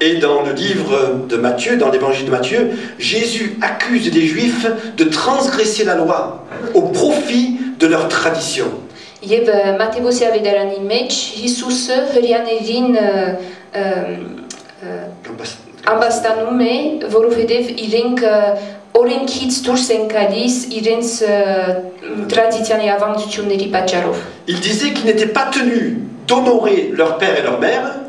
Et dans le livre de Matthieu, dans l'évangile de Matthieu, Jésus accuse des Juifs de transgresser la loi au profit de leur tradition. Եվ Մատթեոս ավետարանի մեջ Հիսուսը հրյաներին ամբաստանում է, որովհետև իրենք օրենքից դուրս են գալիս իրենց տրադիցիոնի ավանդությունների պատճառով։ Il disait qu'ils n'étaient pas tenus d'honorer leur père et leur mère.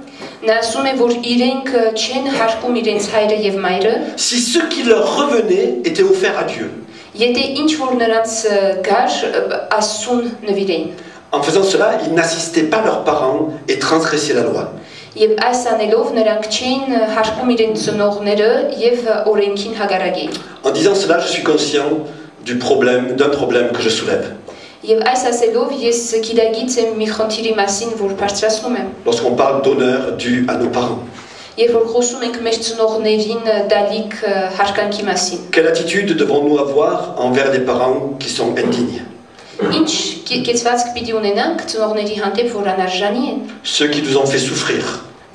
Նա ասում է, որ իրենք չեն հարգում իրենց հայրը եւ մայրը, si ce qui leur revenait était offert à Dieu. Եթե ինչ որ նրանց գար Աստծուն նվիրեն։ En faisant cela, ils n'assistaient pas leurs parents et transgressaient la loi. Եվ այս անելով նրանք չէին հարգում իրենց ծնողները եւ օրենքին հակառակեին։ En disant cela, je suis conscient d'un problème que je soulève. Եվ այս ասելով ես գիտագից եմ մի խնդիրի մասին, որ բարձրացնում եմ։ Lorsqu'on parle d'honneur dû à nos parents. Երբ որ խոսում ենք մեր ծնողներին դալիք հարկանքի մասին։ Quelle attitude devons-nous avoir envers des parents qui sont indignes? Ինչ կեցվածք պիտի ունենանք ծնողների հանդեպ, որ անարժանի են։ Ceux qui nous ont fait souffrir.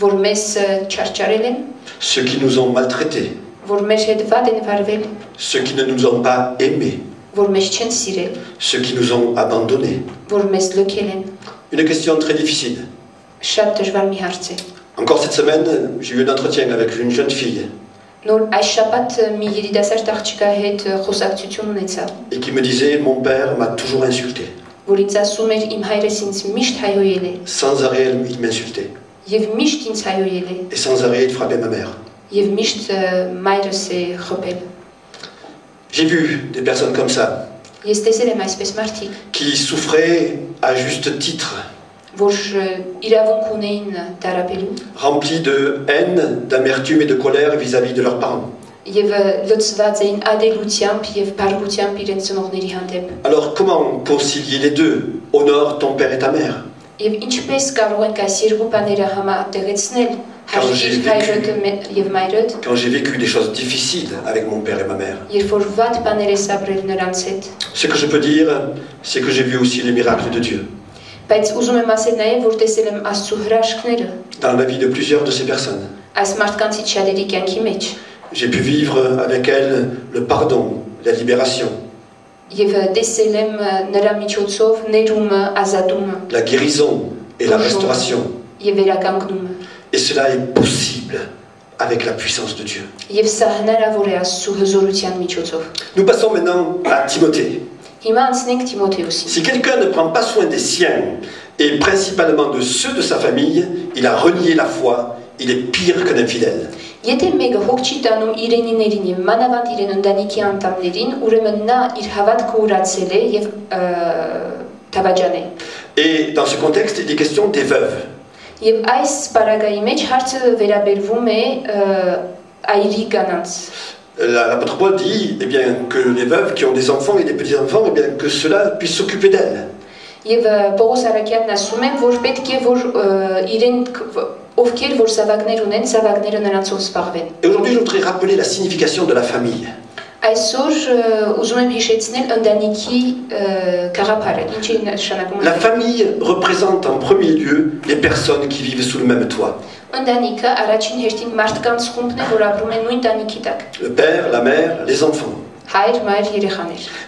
Որ մեզ չարչարել են։ Ceux qui nous ont maltraités. Որ մեր հետ վատ են վարվել։ Ceux qui ne nous ont pas aimés. Որ մեզ չեն սիրել։ Ceux qui nous ont abandonnés. Որ մեզ լքել են։ Une question très difficile. Շատ դժվար մի հարց է։ Encore cette semaine, j'ai eu un entretien avec une jeune fille. Et qui me disait, mon père m'a toujours insulté. Sans arrêt, il m'insultait. Et sans arrêt, il frappait ma mère. J'ai vu des personnes comme ça, qui souffraient à juste titre. Remplis de haine, d'amertume et de colère vis-à-vis de leurs parents. Alors comment concilier les deux? Honore ton père et ta mère. Quand j'ai vécu des choses difficiles avec mon père et ma mère, ce que je peux dire, c'est que j'ai vu aussi les miracles de Dieu. Dans la vie de plusieurs de ces personnes, j'ai pu vivre avec elles le pardon, la libération, la guérison et la restauration. Et cela est possible avec la puissance de Dieu. Nous passons maintenant à Timothée. Si quelqu'un ne prend pas soin des siens, et principalement de ceux de sa famille, il a renié la foi, il est pire qu'un infidèle. Et dans ce contexte, il est question des veuves. L'apôtre Paul dit que les veuves qui ont des enfants et des petits-enfants, que cela puisse s'occuper d'elles. Et aujourd'hui, je voudrais rappeler la signification de la famille. La famille représente en premier lieu les personnes qui vivent sous le même toit. Le père, la mère, les enfants.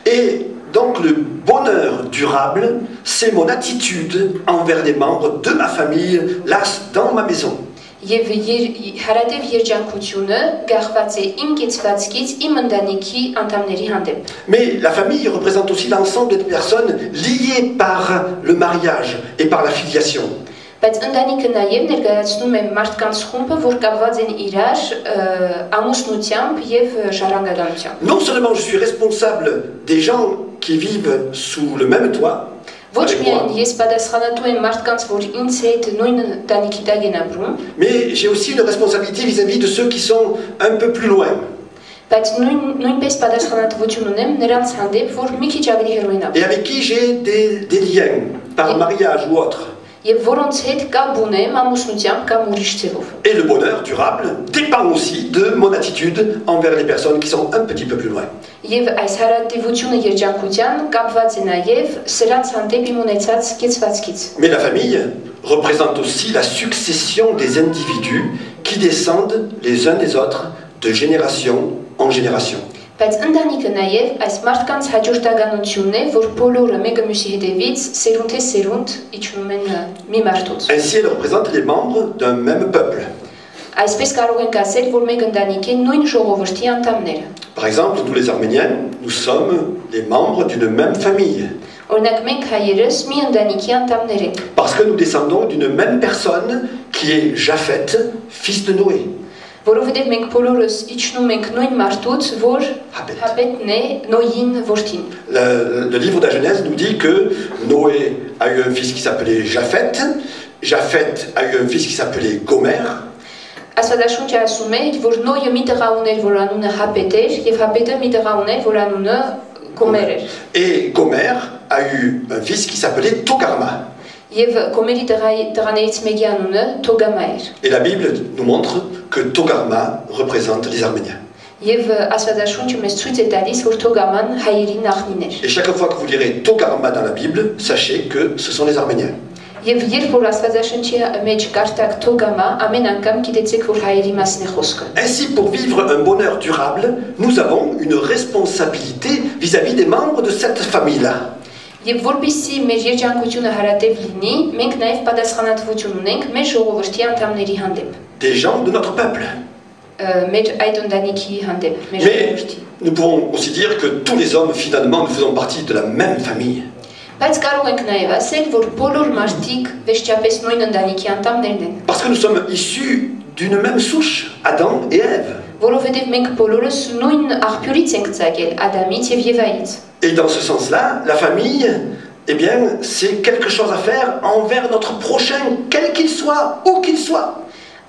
Et donc le bonheur durable, c'est mon attitude envers les membres de ma famille, là, dans ma maison. Mais la famille représente aussi l'ensemble des personnes liées par le mariage et par la filiation. Non seulement je suis responsable des gens qui vivent sous le même toit, mais j'ai aussi une responsabilité vis-à-vis de ceux qui sont un peu plus loin. Et avec qui j'ai des liens, par mariage ou autre. Et le bonheur durable dépend aussi de mon attitude envers les personnes qui sont un petit peu plus loin. Mais la famille représente aussi la succession des individus qui descendent les uns des autres de génération en génération. Բայց ընտանիքը նաև այս մարդկանց հաջորդականությունն է, որ բոլորը մեկը մյուսի հետևից սերունդե սերունդ իջնում են մի մարդուց։ Ainsi, elle représente les membres d'un même peuple. Այսպես կարող ենք ասել, որ մեկ ընտանիքի նույն ժողովրդի անդամները։ Par exemple, nous les Arméniens, nous sommes les membres d'une même famille. Օրինակ մենք հայերս մի ընտանիքի անդամներ ենք։ Parce que nous descendons d'une même personne qui est Japheth, fils de Noé. Որովհետև մենք բոլորս իջնում ենք նույն մարդուց, որ Հապետն է, Նոյին որդին։ Le livre de la Genèse nous dit que Noé a eu un fils qui s'appelait Japheth, Japheth a eu un fils qui s'appelait Gomer. Աստվածաշունչը ասում է, որ Նոյը մի տղա ուներ, որ անունը Հապետ էր, եւ Հապետը մի տղա ուներ, որ անունը Գոմեր էր։ Et Gomer a eu un fils qui s'appelait Togarma. Եվ Գոմերի տղաներից մեկի անունը Թոգամա էր։ Et la Bible nous montre que Togarma représente les Arméniens. Եվ Աստվածաշունչը մեզ ցույց է տալիս, որ Թոգաման հայերի նախնին էր։ Et chaque fois que vous lirez Togarma dans la Bible, sachez que ce sont les Arméniens. Եվ երբ որ Աստվածաշունչի մեջ կարդաք Թոգամա, ամեն անգամ գիտեցեք, որ հայերի մասն է խոսքը։ Ainsi, pour vivre un bonheur durable, nous avons une responsabilité vis-à-vis des membres de cette famille-là. Եվ որպեսզի մեր երջանկությունը հարատև լինի, մենք նաև պատասխանատվություն ունենք մեր ժողովրդի անդամների հանդեպ։ Des gens de notre peuple. Մեր այդ ընտանիքի հանդեպ, մեր ժողովրդի։ Nous pouvons aussi dire que tous les hommes, finalement, nous faisons partie de la même famille. Բայց կարող ենք նաև ասել, որ բոլոր մարդիկ վերջապես նույն ընտանիքի անդամներն են։ Parce que nous sommes issus d'une même souche, Adam et Ève. Որովհետև մենք բոլորս նույն աղբյուրից ենք ծագել, Ադամից եւ Եվայից։ Et dans ce sens-là, la famille, eh bien, c'est quelque chose à faire envers notre prochain, quel qu'il soit, où qu'il soit.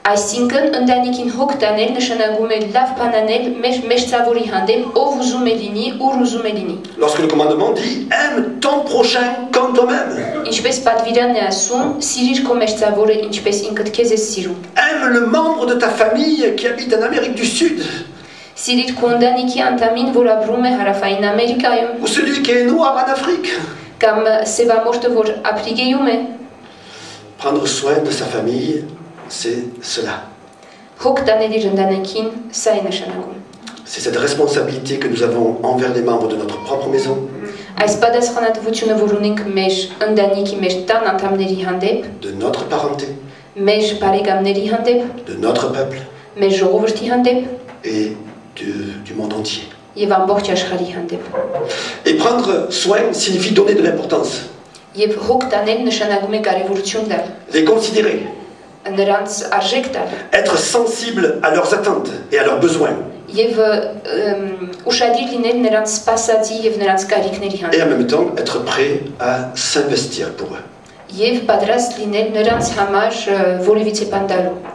Այսինքն ընտանիքին հոգ տանել նշանակում է լավ բան անել մեր մեծավորի հանդեպ, ով ուզում է լինի, ուր ուզում է լինի։ Lorsque le commandement dit aime ton prochain comme toi-même. Ինչպես պատվիրանն է ասում, սիրիր քո մեծավորը, ինչպես ինքդ քեզ ես սիրում։ Aime le membre de ta famille qui habite en Amérique du Sud. Սիրիր քո ընտանիքի անդամին, որ ապրում է Հարավային Ամերիկայում։ Ou celui qui est noir en Afrique. Կամ սևամորտը, որ Աֆրիկայում է։ Prendre soin de sa famille, c'est cela. C'est cette responsabilité que nous avons envers les membres de notre propre maison, de notre parenté, de notre peuple et du monde entier. Et prendre soin signifie donner de l'importance. Les considérer. Être sensible à leurs attentes et à leurs besoins. Et en même temps, être prêt à s'investir pour eux.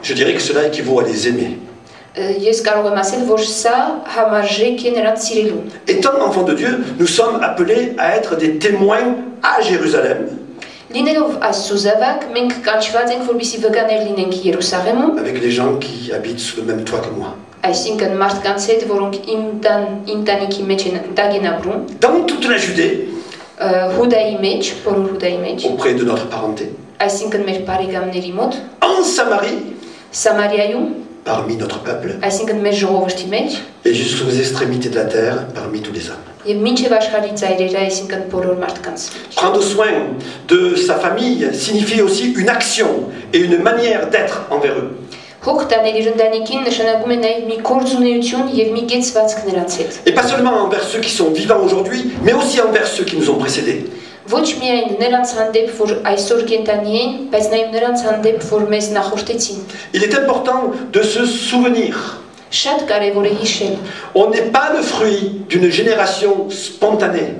Je dirais que cela équivaut à les aimer. Étant enfants de Dieu, nous sommes appelés à être des témoins à Jérusalem. Avec les gens qui habitent sous le même toit que moi. Dans toute la Judée, auprès de notre parenté, en Samarie, parmi notre peuple, et jusqu'aux extrémités de la terre, parmi tous les hommes. Prendre soin de sa famille signifie aussi une action et une manière d'être envers eux. Et pas seulement envers ceux qui sont vivants aujourd'hui, mais aussi envers ceux qui nous ont précédés. Il est important de se souvenir. On n'est pas le fruit d'une génération spontanée.